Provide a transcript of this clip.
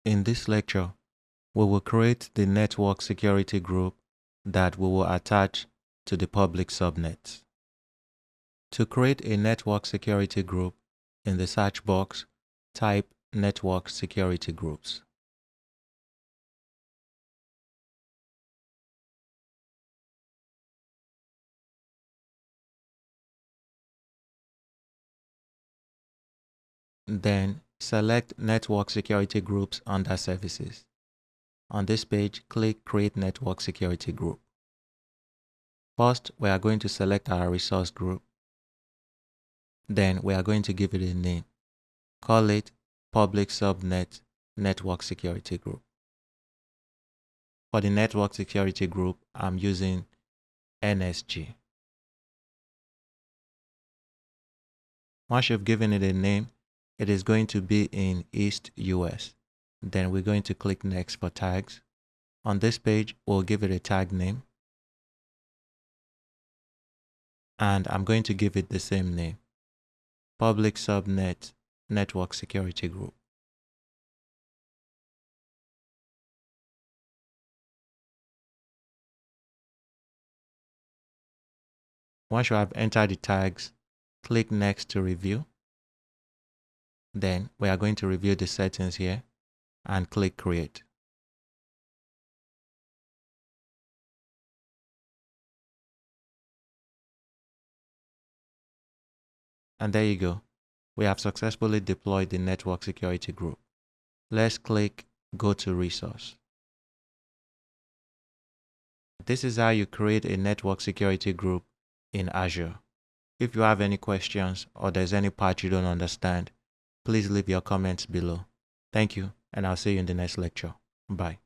In this lecture, we will create the network security group that we will attach to the public subnet. To create a network security group, in the search box, type network security groups. Then select network security groups under services. On this page, click Create Network Security Group. First, we are going to select our resource group. Then we are going to give it a name. Call it Public Subnet Network Security Group. For the network security group, I'm using NSG. Once you've given it a name, it is going to be in East US. Then we're going to click Next for tags. On this page, we'll give it a tag name. And I'm going to give it the same name. Public Subnet Network Security Group. Once you have entered the tags, click Next to review. Then we are going to review the settings here and click Create. And there you go. We have successfully deployed the network security group. Let's click Go to Resource. This is how you create a network security group in Azure. If you have any questions or there's any part you don't understand, please leave your comments below. Thank you, and I'll see you in the next lecture. Bye.